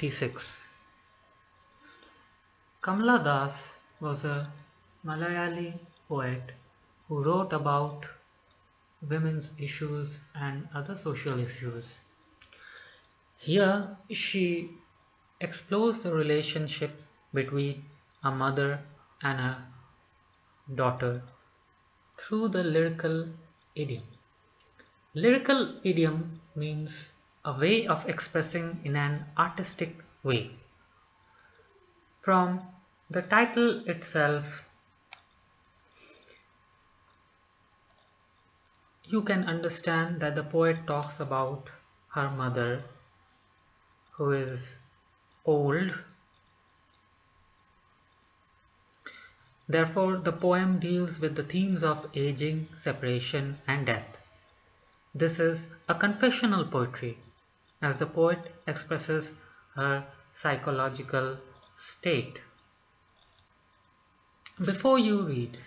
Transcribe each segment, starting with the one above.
1966. Kamala Das was a Malayali poet who wrote about women's issues and other social issues. Here she explores the relationship between a mother and a daughter through the lyrical idiom. Lyrical idiom means a way of expressing in an artistic way. From the title itself, you can understand that the poet talks about her mother, who is old. Therefore, the poem deals with the themes of aging, separation, and death. This is a confessional poetry, as the poet expresses her psychological state. Before you read,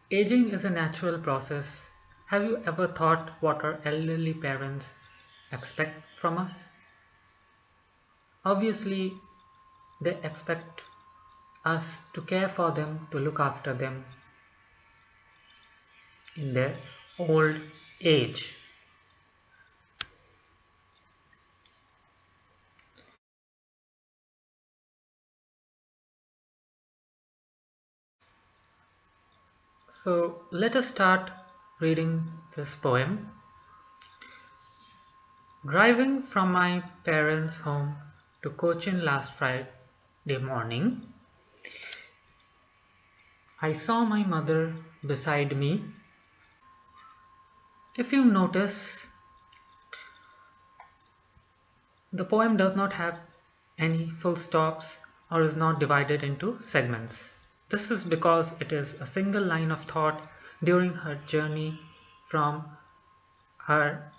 aging is a natural process. Have you ever thought what our elderly parents expect from us? Obviously, they expect us to care for them, to look after them in their old age. So let us start reading this poem. Driving from my parents' home to Cochin last Friday morning, I saw my mother beside me. If you notice, the poem does not have any full stops or is not divided into segments. This is because it is a single line of thought during her journey from her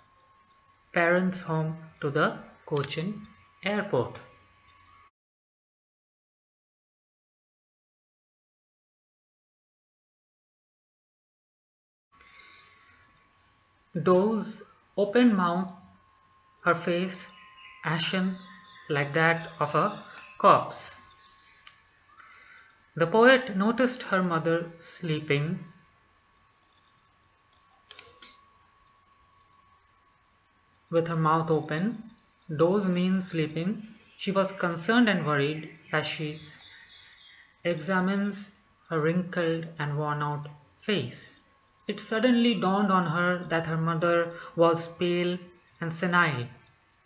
parents' home to the Cochin airport. Doe's open mouth, her face ashen like that of a corpse. The poet noticed her mother sleeping with her mouth open. Doze means sleeping. She was concerned and worried as she examines her wrinkled and worn out face. It suddenly dawned on her that her mother was pale and senile.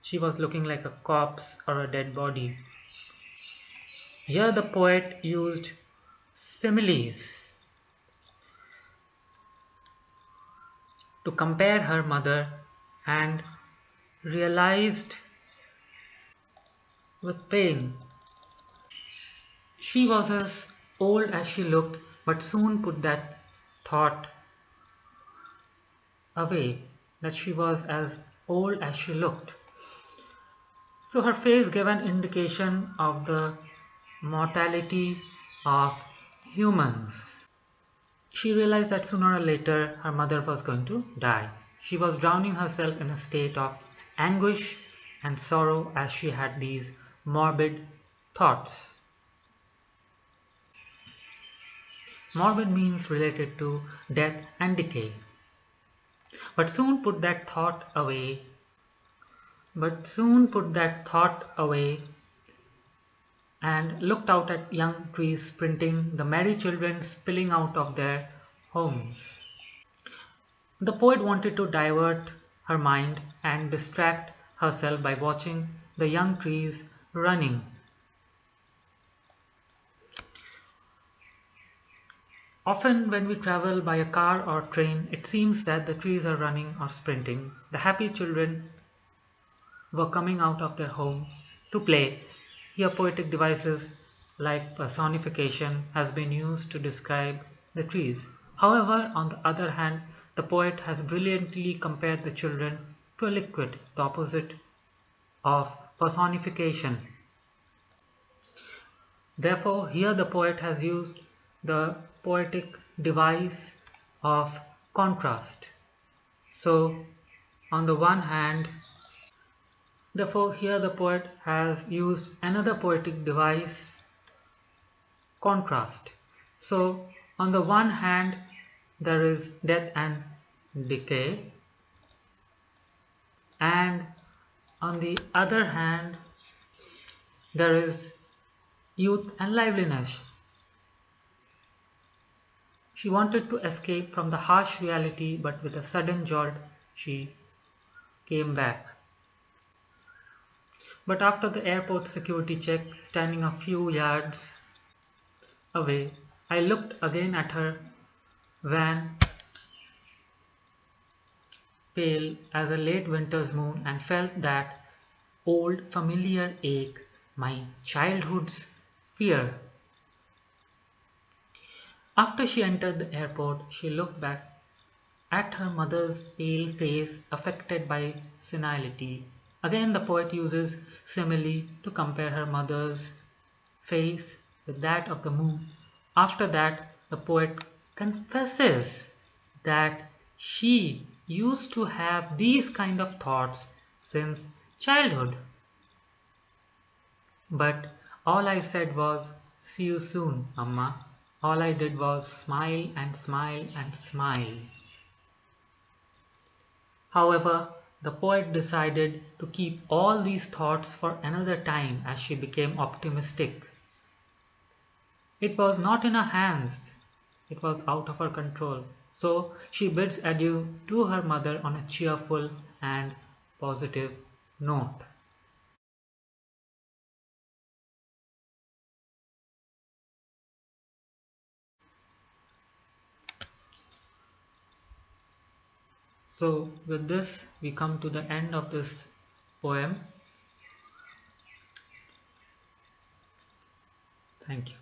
She was looking like a corpse or a dead body. Here the poet used similes to compare her mother and realized with pain. She was as old as she looked, but soon put that thought away, that she was as old as she looked. So her face gave an indication of the mortality of humans. She realized that sooner or later her mother was going to die. She was drowning herself in a state of anguish and sorrow as she had these morbid thoughts. Morbid means related to death and decay. But soon put that thought away. And looked out at young trees sprinting, the merry children spilling out of their homes. The poet wanted to divert her mind and distract herself by watching the young trees running. Often when we travel by a car or train, it seems that the trees are running or sprinting. The happy children were coming out of their homes to play. Here poetic devices like personification has been used to describe the trees. However, on the other hand, the poet has brilliantly compared the children to a liquid, the opposite of personification. Therefore, here the poet has used the poetic device of contrast. So, on the one hand, Therefore, here the poet has used another poetic device, contrast. So, on the one hand, there is death and decay, and on the other hand, there is youth and liveliness. She wanted to escape from the harsh reality, but with a sudden jolt, she came back. But after the airport security check, standing a few yards away, I looked again at her van, pale as a late winter's moon, and felt that old familiar ache, my childhood's fear. After she entered the airport, she looked back at her mother's pale face affected by senility. Again, the poet uses simile to compare her mother's face with that of the moon. After that, the poet confesses that she used to have these kind of thoughts since childhood. But all I said was, "See you soon, Amma." All I did was smile and smile and smile. However, the poet decided to keep all these thoughts for another time as she became optimistic. It was not in her hands, it was out of her control. So she bids adieu to her mother on a cheerful and positive note. So, with this, we come to the end of this poem. Thank you.